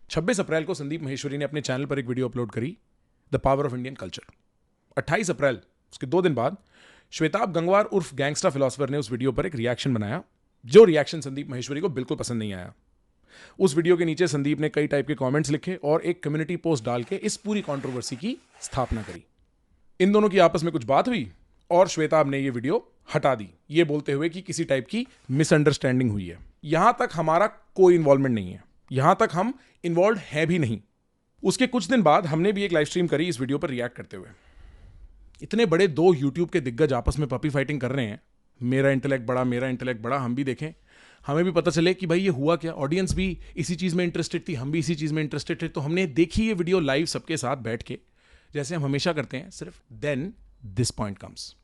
26 अप्रैल को संदीप महेश्वरी ने अपने चैनल पर एक वीडियो अपलोड करी, the power of Indian culture. 28 अप्रैल, उसके 2 दिन बाद, श्वेताब गंगवार उर्फ गैंगस्टर फिलोसोफर ने उस वीडियो पर एक रिएक्शन बनाया, जो रिएक्शन संदीप महेश्वरी को बिल्कुल पसंद नहीं आया। उस वीडियो के नीचे संदीप ने कई टाइप के कमेंट्स लिखे और एक कम्युनिटी पोस्ट डाल के इस पूरी कंट्रोवर्सी की स्थापना करी। इन दोनों की आपस में कुछ बात हुई और श्वेताब ने यह वीडियो हटा दी, ये बोलते हुए कि किसी टाइप की मिसअंडरस्टैंडिंग हुई है। यहां तक हमारा कोई इन्वॉल्वमेंट नहीं है, यहां तक हम इन्वॉल्व हैं भी नहीं। उसके कुछ दिन बाद हमने भी एक लाइव स्ट्रीम करी इस वीडियो पर रिएक्ट करते हुए। इतने बड़े 2 यूट्यूब के दिग्गज आपस में पपी फाइटिंग कर रहे हैं, मेरा इंटेलेक्ट बड़ा, मेरा इंटेलेक्ट बड़ा, हम भी देखें, हमें भी पता चले कि भाई ये हुआ क्या। ऑडियंस भी इसी चीज़ में इंटरेस्टेड थी, हम भी इसी चीज़ में इंटरेस्टेड थे, तो हमने देखी ये वीडियो लाइव सबके साथ बैठ के, जैसे हम हमेशा करते हैं। सिर्फ देन दिस पॉइंट कम्स।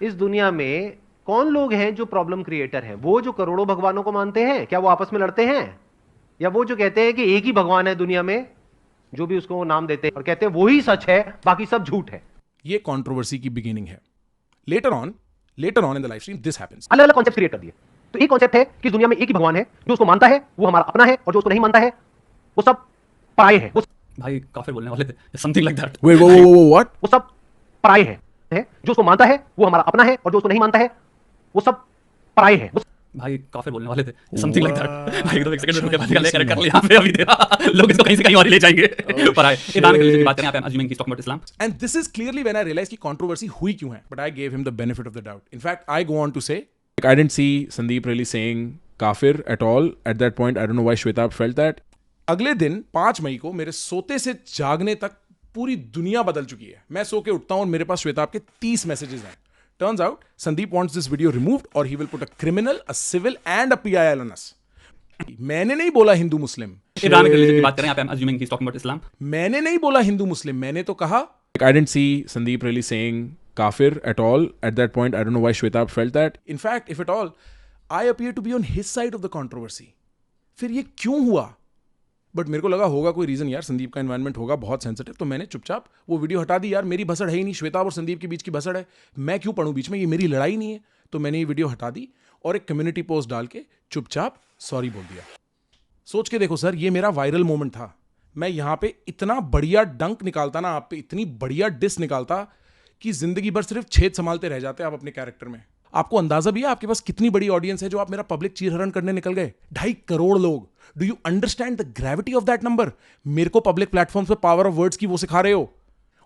इस दुनिया में कौन लोग हैं जो प्रॉब्लम क्रिएटर हैं? वो जो करोड़ों भगवानों को मानते हैं, क्या वो आपस में लड़ते हैं? या वो जो कहते हैं कि एक ही भगवान है दुनिया में, जो भी उसको नाम देते हैं और कहते हैं वही सच है, बाकी सब झूठ है? ये कंट्रोवर्सी की बिगिनिंग है। Later on in the live stream this happens. अलग अलग कॉन्सेप्ट क्रिएट कर दिए। तो एक कॉन्सेप्ट है कि दुनिया में एक ही भगवान है, जो उसको मानता है वो हमारा अपना है, और जो उसको नहीं मानता है वो सब पराये है। भाई काफिर बोलने वाले थे, समथिंग लाइक दैट। व्हाट? वो सब पराये है। जो उसको मानता है वो हमारा अपना है, और जो उसको नहीं मानता है वो सब पराये है। भाई काफिर बोलने वाले थे, समथिंग लाइक दैट। भाई एक सेकंड रुक के बात कर ले यहां पे, अभी तेरा लोग इसको कहीं से कहीं और ले जाएंगे। पराये ईरान के की बात करें, यहां पे I am assuming he is talking about Islam. And this is clearly when I realise कि कंट्रोवर्सी हुई क्यों है, but I gave him the benefit of the doubt. In fact I go on to say I didn't see Sandeep really saying kafir at all at that point. I don't know why Shwetab felt that. अगले दिन 5 मई को मेरे सोते से जागने तक पूरी दुनिया बदल चुकी है। मैं सो के उठता हूं और मेरे पास श्वेताब के 30 मैसेजेस हैं। Turns out Sandeep wants this video removed or he will put a criminal, a civil and a PIL on us. मैंने नहीं बोला हिंदू मुस्लिम। ईरान के रिलीजन की बात करें, यहां पे I am assuming he is talking about Islam. मैंने नहीं बोला हिंदू मुस्लिम, मैंने तो कहा I didn't see Sandeep really saying kafir at all at that point. I don't know why Shwetab felt that. In fact, if at all, I appear to be on his side of the controversy. फिर ये क्यों हुआ? But मेरे को लगा होगा कोई reason यार, संदीप का एनवायरनमेंट होगा बहुत सेंसिटिव, तो मैंने चुपचाप वो वीडियो हटा दी। यार मेरी भसड़ है ही नहीं, श्वेताब और संदीप के बीच की भसड़ है, मैं क्यों पढ़ूं बीच में, ये मेरी लड़ाई नहीं है। तो मैंने ये वीडियो हटा दी और एक कम्युनिटी पोस्ट डाल के चुपचाप सॉरी बोल दिया। सोच के देखो सर, ये मेरा वायरल मोमेंट था। मैं यहां पे इतना बढ़िया डंक निकालता ना, आप पे इतनी बढ़िया डिस निकालता कि जिंदगी भर सिर्फ छेद संभालते रह जाते आप अपने कैरेक्टर में। आपको अंदाजा भी है आपके पास कितनी बड़ी ऑडियंस है जो आप मेरा पब्लिक चीरहरण करने निकल गए? 2.5 करोड़ लोग। Do you understand the gravity of that number? मेरे को पब्लिक प्लेटफॉर्म पे पावर ऑफ वर्ड्स की वो सिखा रहे हो।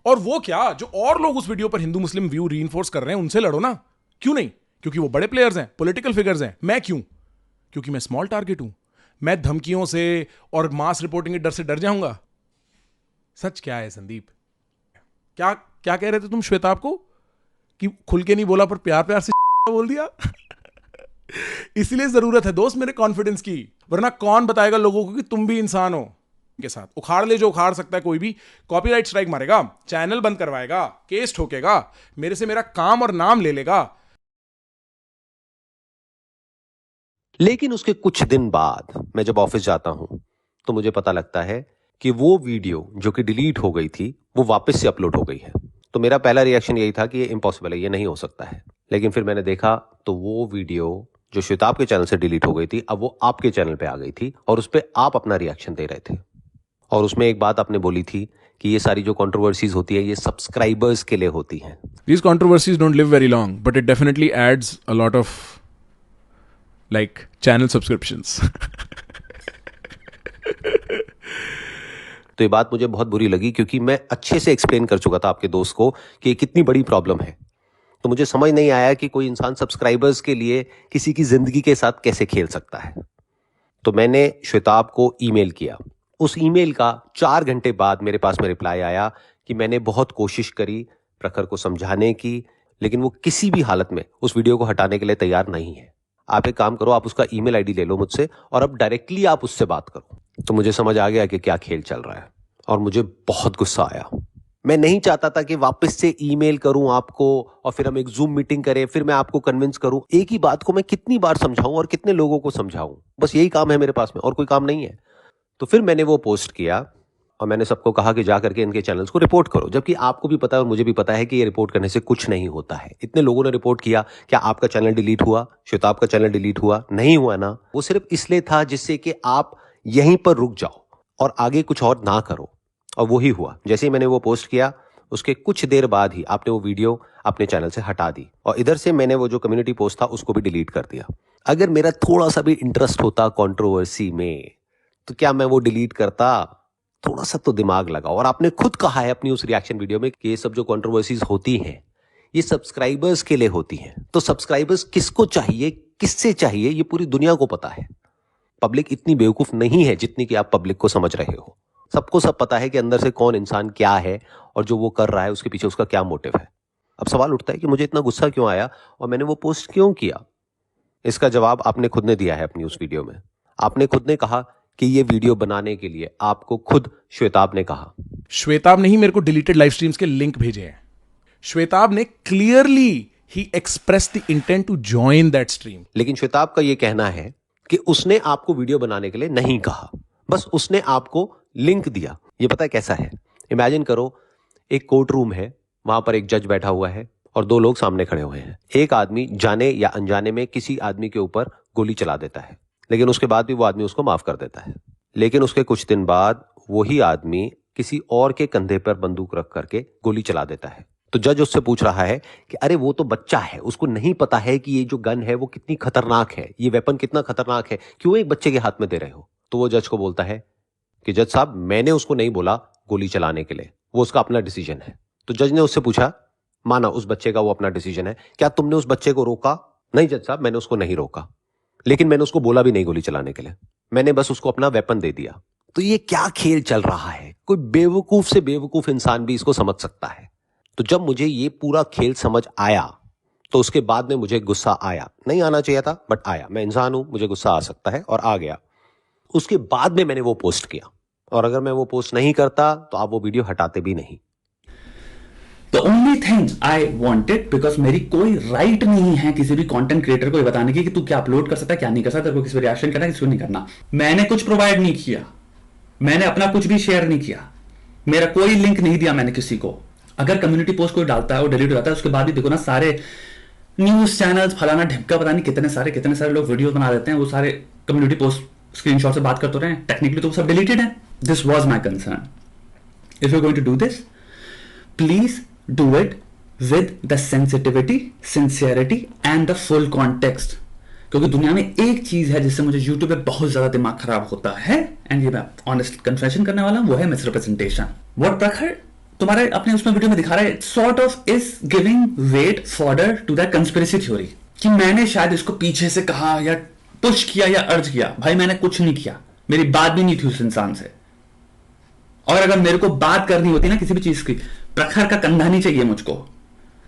और वो क्या, जो और लोग उस वीडियो पर हिंदू मुस्लिम व्यू रीइंफोर्स कर रहे हैं, उनसे लड़ो ना। क्यों नहीं? क्योंकि वो बड़े प्लेयर्स हैं, पॉलिटिकल फिगर्स हैं। मैं क्यों? क्योंकि मैं स्मॉल टारगेट हूं। मैं धमकियों से और मास रिपोर्टिंग के डर से डर जाऊंगा? सच क्या है संदीप? क्या क्या कह रहे थे तुम श्वेताब को कि खुल के नहीं बोला पर प्यार प्यार से बोल दिया? इसलिए जरूरत है दोस्त मेरे कॉन्फिडेंस की, वरना कौन बताएगा लोगों को कि तुम भी इंसान हो। के साथ उखाड़ ले जो उखाड़ सकता है कोई भी, कॉपीराइट स्ट्राइक मारेगा, चैनल बंद करवाएगा, केस ठोकेगा, मेरे से मेरा काम और नाम ले लेगा। लेकिन उसके कुछ दिन बाद मैं जब ऑफिस जाता हूं तो मुझे पता लगता है कि वो वीडियो जो कि डिलीट हो गई थी वो वापस से अपलोड हो गई है। तो मेरा पहला रिएक्शन यही था कि ये इम्पॉसिबल है, ये नहीं हो सकता है। लेकिन फिर मैंने देखा तो वो वीडियो जो श्वेताब के चैनल से डिलीट हो गई थी, अब वो आपके चैनल पे आ गई थी और उस पर आप अपना रिएक्शन दे रहे थे। और उसमें एक बात आपने बोली थी कि ये सारी जो कंट्रोवर्सीज होती है ये सब्सक्राइबर्स के लिए होती हैं। These controversies don't live very long, but it definitely adds a lot of like channel subscriptions. तो ये बात मुझे बहुत बुरी लगी क्योंकि मैं अच्छे से एक्सप्लेन कर चुका था आपके दोस्त को कि ये कितनी बड़ी प्रॉब्लम है। तो मुझे समझ नहीं आया कि कोई इंसान सब्सक्राइबर्स के लिए किसी की जिंदगी के साथ कैसे खेल सकता है। तो मैंने श्वेताब को ईमेल किया। उस ईमेल का 4 घंटे बाद मेरे पास में रिप्लाई आया कि मैंने बहुत कोशिश करी प्रखर को समझाने की, लेकिन वो किसी भी हालत में उस वीडियो को हटाने के लिए तैयार नहीं है। आप एक काम करो, आप उसका ईमेल आईडी ले लो मुझसे और अब डायरेक्टली आप उससे बात करो। तो मुझे समझ आ गया कि क्या खेल चल रहा है और मुझे बहुत गुस्सा आया। मैं नहीं चाहता था कि वापस से ईमेल करूं आपको और फिर हम एक जूम मीटिंग करें, फिर मैं आपको कन्विंस करूं। एक ही बात को मैं कितनी बार समझाऊं और कितने लोगों को समझाऊं? बस यही काम है मेरे पास में, और कोई काम नहीं है। तो फिर मैंने वो पोस्ट किया और मैंने सबको कहा कि जा करके इनके चैनल्स को रिपोर्ट करो, जबकि आपको भी पता है और मुझे भी पता है कि ये रिपोर्ट करने से कुछ नहीं होता है। इतने लोगों ने रिपोर्ट किया, क्या आपका चैनल डिलीट हुआ? श्वेताब का चैनल डिलीट हुआ? नहीं हुआ ना। वो सिर्फ इसलिए था जिससे कि आप यहीं पर रुक जाओ और आगे कुछ और ना करो। और वही हुआ। जैसे ही मैंने वो पोस्ट किया, उसके कुछ देर बाद ही आपने वो वीडियो अपने चैनल से हटा दी, और इधर से मैंने वो जो कम्युनिटी पोस्ट था उसको भी डिलीट कर दिया। अगर मेरा थोड़ा सा भी इंटरेस्ट होता कंट्रोवर्सी में, तो क्या मैं वो डिलीट करता? थोड़ा सा तो दिमाग लगा। और आपने खुद कहा है अपनी उस रिएक्शन वीडियो में कि ये सब जो कंट्रोवर्सीज होती हैं ये सब्सक्राइबर्स के लिए होती हैं। तो सब्सक्राइबर्स किसको चाहिए, किससे चाहिए, ये पूरी दुनिया को पता है। पब्लिक इतनी बेवकूफ नहीं है जितनी कि आप पब्लिक को समझ रहे हो। सबको सब पता है कि अंदर से कौन इंसान क्या है और जो वो कर रहा है उसके पीछे उसका क्या मोटिव है। अब सवाल उठता है कि मुझे इतना गुस्सा क्यों आया और मैंने वो पोस्ट क्यों किया। इसका जवाब आपने खुद ने दिया है अपनी उस वीडियो में। आपने खुद ने कहा कि ये वीडियो बनाने के लिए आपको खुद श्वेताब ने कहा। श्वेताब ने ही मेरे को डिलीटेड लाइव स्ट्रीम्स के लिंक भेजे हैं। श्वेताब ने क्लियरली ही express the intent to join that stream. लेकिन श्वेताब का ये कहना है कि उसने आपको वीडियो बनाने के लिए नहीं कहा, बस उसने आपको लिंक दिया। ये पता है कैसा है? इमेजिन करो, एक कोर्ट रूम है, वहां पर एक जज बैठा हुआ है और दो लोग सामने खड़े हुए हैं। एक आदमी जाने या अनजाने में किसी आदमी के ऊपर गोली चला देता है, लेकिन उसके बाद भी वो आदमी उसको माफ कर देता है। लेकिन उसके कुछ दिन बाद वही आदमी किसी और के कंधे पर बंदूक रख करके गोली चला देता है। तो जज उससे पूछ रहा है कि अरे वो तो बच्चा है, उसको नहीं पता है कि ये जो गन है वो कितनी खतरनाक है, ये वेपन कितना खतरनाक है, क्यों एक बच्चे के हाथ में दे रहे हो? तो वो जज को बोलता है कि जज साहब, मैंने उसको नहीं बोला गोली चलाने के लिए, वो उसका अपना डिसीजन है। तो जज ने उससे पूछा, माना उस बच्चे का वो अपना डिसीजन है, क्या तुमने उस बच्चे को रोका? नहीं जज साहब, मैंने उसको नहीं रोका, लेकिन मैंने उसको बोला भी नहीं गोली चलाने के लिए, मैंने बस उसको अपना वेपन दे दिया। तो ये क्या खेल चल रहा है? कोई बेवकूफ से बेवकूफ इंसान भी इसको समझ सकता है। तो जब मुझे ये पूरा खेल समझ आया तो उसके बाद में मुझे गुस्सा आया। नहीं आना चाहिए था, बट आया। मैं इंसान हूं, मुझे गुस्सा आ सकता है, और आ गया। उसके बाद में मैंने वो पोस्ट किया, और अगर मैं वो पोस्ट नहीं करता तो आप वो वीडियो हटाते भी नहीं। The only thing I wanted, because मेरी कोई राइट नहीं है किसी भी कंटेंट क्रिएटर को ये बताने की कि तू क्या अपलोड कर सकता है, क्या नहीं कर सकता, तेरे को किस पे रिएक्शन करना है, किसको नहीं करना। मैंने कुछ प्रोवाइड नहीं किया, मैंने अपना कुछ भी शेयर नहीं किया, मेरा कोई लिंक नहीं दिया मैंने किसी को। अगर कम्युनिटी पोस्ट कोई डालता है और डिलीट हो जाता है, उसके बाद भी देखो ना, सारे न्यूज चैनल्स फलाना ढिमका पता नहीं कितने सारे लोग वीडियो बना देते हैं, वो सारे कम्युनिटी पोस्ट स्क्रीनशॉट से बात करते रहे हैं, टेक्निकली तो सब डिलीटेड है। This was my concern. If you going to do this, please do it with the sensitivity, sincerity and the full context। क्योंकि दुनिया में एक चीज है जिससे मुझे YouTube पे बहुत ज्यादा दिमाग खराब होता है, एंड ये मैं ऑनेस्ट कन्फेशन करने वाला हूं, वो है मिसरिप्रेजेंटेशन। व्हाट प्रखर तुम्हारे अपने उसमें वीडियो में दिखा रहा है, sort of is giving weight fodder to the conspiracy theory, कि मैंने शायद इसको पीछे से कहा या पुश किया या अर्ज किया। भाई मैंने कुछ नहीं किया, मेरी बात भी नहीं थी उस इंसान से। और अगर मेरे को बात करनी होती ना किसी भी चीज की, प्रखर का कंधा नहीं चाहिए मुझको,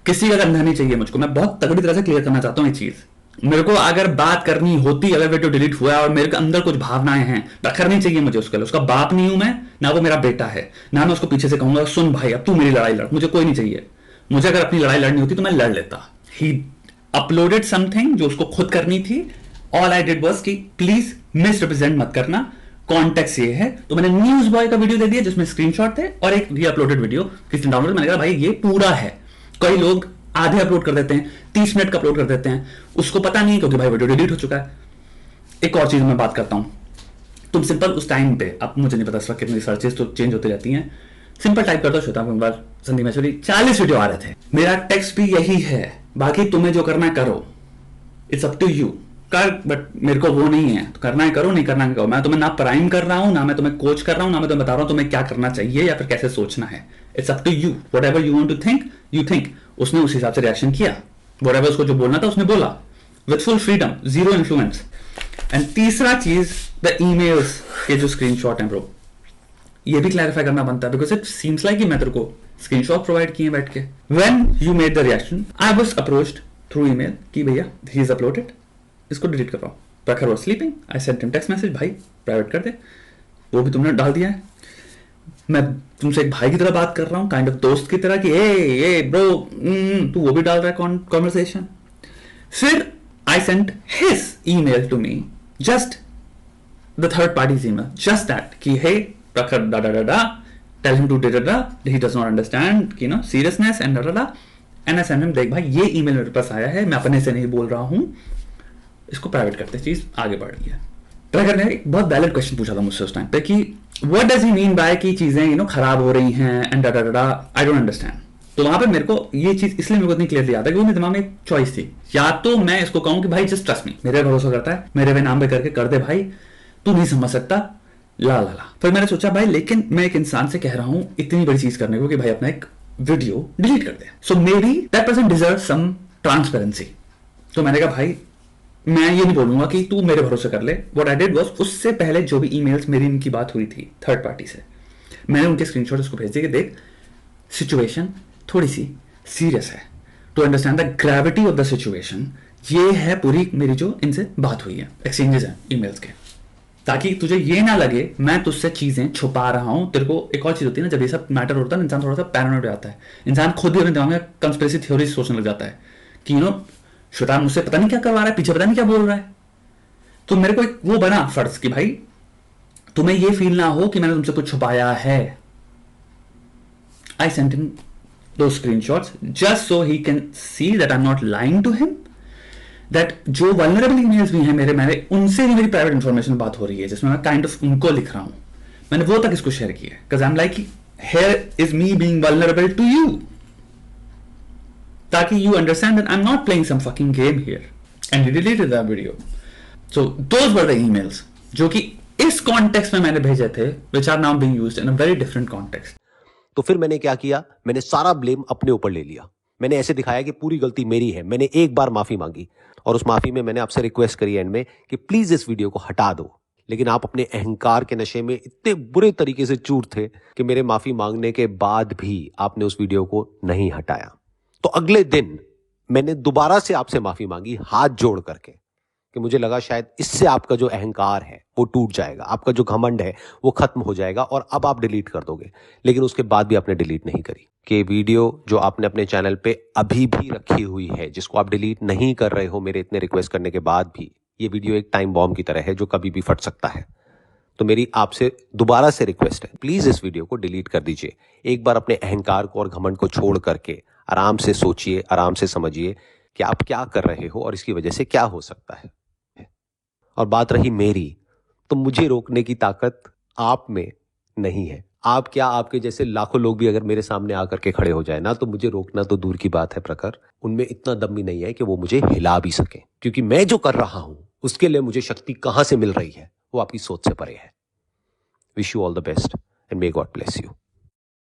किसी का कंधा नहीं चाहिए मुझको। मैं बहुत तगड़ी तरह से क्लियर करना चाहता हूं ये चीज। मेरे को अगर बात करनी होती, अगर वीडियो डिलीट हुआ है और मेरे अंदर कुछ भावनाएं हैं, प्रखर नहीं चाहिए मुझे उसके लिए। उसका बाप नहीं हूं मैं, ना वो मेरा बेटा है, ना मैं उसको पीछे से कहूंगा सुन भाई अब तू मेरी लड़ाई लड़। मुझे कोई नहीं चाहिए। मुझे अगर अपनी लड़ाई लड़नी होती तो मैं लड़ लेता। ही अपलोडेड समथिंग जो उसको खुद करनी थी। ऑल आई डिड वाज कि प्लीज मिसरिप्रेजेंट मत करना, कॉन्टेक्स्ट ये है। तो मैंने न्यूज बॉय का वीडियो दे दिया जिसमें स्क्रीनशॉट थे और एक री अपलोडेड वीडियो किसी ने डाउनलोड। मैंने कहा भाई ये पूरा है। कई लोग आधे अपलोड कर देते हैं, 30 मिनट का अपलोड कर देते हैं, उसको पता नहीं क्योंकि भाई वीडियो डिलीट हो चुका है। एक और चीज मैं बात करता हूं, तुम सिंपल उस टाइम पे, अब मुझे नहीं पता इस वक्त कितनी सर्चेस तो चेंज होती रहती हैं, सिंपल टाइप करता श्वेताब कुमार संदीप महेश्वरी, 40 वीडियो आ रहे थे। मेरा टेक्स्ट भी यही है, बाकी तुम्हें जो करना है करो, इट्स अप टू यू कर, बट मेरे को वो नहीं है, तो करना है करो, नहीं करना है करो। मैं तुम्हें ना प्राइम कर रहा हूं, ना मैं तुम्हें कोच कर रहा हूं, ना मैं तुम्हें बता रहा हूं तुम्हें क्या करना चाहिए या फिर कैसे सोचना है। It's up to you, whatever you want to think you think. उसने उस हिसाब से रिएक्शन किया, व्हाटएवर उसको जो बोलना था उसने बोला, with full freedom, zero influence. And तीसरा चीज, द ईमेल्स के जो स्क्रीनशॉट है ब्रो, ये भी क्लैरिफाई करना बनता है, बिकॉज इट सीम्स लाइक कि मैं तेरे को स्क्रीनशॉट प्रोवाइड किए बैठ के। When you made the reaction, I was approached through email कि भैया ही इज अपलोडेड, इसको डिलीट कर रहा हूं। प्रखर was sleeping, I sent him text message, भाई प्राइवेट कर दे, वो भी तुमने डाल दिया है। मैं तुमसे एक भाई की तरह बात कर रहा हूं, काइंड ऑफ दोस्त की तरह कि ए ब्रो तू वो भी डाल रहा है कॉन्वर्सेशन। फिर I sent his email to me, just the third party's email, just that कि हे प्रखर डा डा डा, टेल हिम टू डा डा, he does not understand you know seriousness and डा डा। एंड आई सेंट हिम, देख भाई ये ईमेल मेरे पास आया है, मैं अपने से नहीं बोल रहा हूं, इसको प्राइवेट करते, चीज आगे बढ़ रही है। ट्रैकर ने एक बहुत वैलिड क्वेश्चन पूछा था मुझसे उस टाइम पे कि what does he mean by कि चीजें खराब हो रही हैं एंड आई डोंट अंडरस्टैंड। तो वहां पे मेरे को ये चीज इसलिए मेरे को इतनी क्लियरली याद है कि मेरे दिमाग में एक चॉइस थी, या तो मैं इसको कहूं कि भाई जस्ट ट्रस्ट मी, मेरे भरोसा करता है, मेरे वे नाम पे करके कर दे भाई, तू नहीं समझ सकता, ला ला ला। फिर मैंने सोचा भाई लेकिन मैं एक इंसान से कह रहा हूं इतनी बड़ी चीज करने को कि भाई अपना एक वीडियो डिलीट कर दे, so maybe that person deserve some transparency. तो मैंने कहा भाई मैं ये नहीं बोलूंगा कि तू मेरे भरोसे कर ले। व्हाट आई डिड वाज, उससे पहले जो भी ईमेल्स मेरी इनकी बात हुई थी थर्ड पार्टी से, मैंने उनके स्क्रीनशॉट उसको भेज दिए कि देख सिचुएशन थोड़ी सी सीरियस है, to understand the gravity of the situation, ये है पूरी मेरी जो इनसे बात हुई है, एक्सचेंजेस हैं ईमेल्स के, ताकि तुझे ये ना लगे मैं तुझसे चीजें छुपा रहा हूं। तेरे को एक और चीज होती है ना, जब ये सब मैटर होता है इंसान थोड़ा सा पैरानॉइड हो जाता है, इंसान खुद ही अपने दिमाग में कंस्पिरेसी थ्योरी सोचने लग जाता है कि श्वेता मुझसे पता नहीं क्या करवा रहा है, पीछे पता नहीं क्या बोल रहा है। तो मेरे को एक वो बना फर्ज कि भाई तुम्हें ये फील ना हो कि मैंने तुमसे कुछ छुपाया है। I sent him those screenshots just so he can see that I'm not lying to him, that जो vulnerable emails भी हैं मेरे उनसे भी मेरी प्राइवेट इंफॉर्मेशन बात हो रही है, जिसमें मैं काइंड ऑफ उनको लिख रहा हूं, मैंने वो तक इसको शेयर किया because I'm like here is me being vulnerable to you, ताकि you understand that I'm not playing some fucking game here, and he deleted that video. So those were the emails जो कि इस context में मैंने भेजे थे, which are now being used in a very different context. तो फिर मैंने क्या किया, मैंने सारा ब्लेम अपने ऊपर ले लिया। मैंने ऐसे दिखाया कि पूरी गलती मेरी है। मैंने एक बार माफी मांगी और उस माफी में मैंने आपसे रिक्वेस्ट करी एंड में कि प्लीज इस वीडियो को हटा दो, लेकिन आप अपने अहंकार के नशे में इतने बुरे तरीके से चूर थे कि मेरे माफी मांगने के बाद भी आपने उस वीडियो को नहीं हटाया। तो अगले दिन मैंने दोबारा से आपसे माफी मांगी हाथ जोड़ करके, कि मुझे लगा शायद इससे आपका जो अहंकार है वो टूट जाएगा, आपका जो घमंड है वो खत्म हो जाएगा और अब आप डिलीट कर दोगे। लेकिन उसके बाद भी आपने डिलीट नहीं करी। कि वीडियो जो आपने अपने चैनल पे अभी भी रखी हुई है, जिसको आप डिलीट नहीं कर रहे हो मेरे इतने रिक्वेस्ट करने के बाद भी, ये वीडियो एक टाइम बॉम्ब की तरह है जो कभी भी फट सकता है। तो मेरी आपसे दोबारा से रिक्वेस्ट है, प्लीज इस वीडियो को डिलीट कर दीजिए। एक बार अपने अहंकार को और घमंड को छोड़ करके आराम से सोचिए, आराम से समझिए कि आप क्या कर रहे हो और इसकी वजह से क्या हो सकता है। और बात रही मेरी, तो मुझे रोकने की ताकत आप में नहीं है। आप क्या, आपके जैसे लाखों लोग भी अगर मेरे सामने आकर के खड़े हो जाए ना, तो मुझे रोकना तो दूर की बात है प्रखर, उनमें इतना दम भी नहीं है कि वो मुझे हिला भी सके। क्योंकि मैं जो कर रहा हूं उसके लिए मुझे शक्ति कहां से मिल रही है वो आपकी सोच से परे है। Wish you all the best and may God bless you.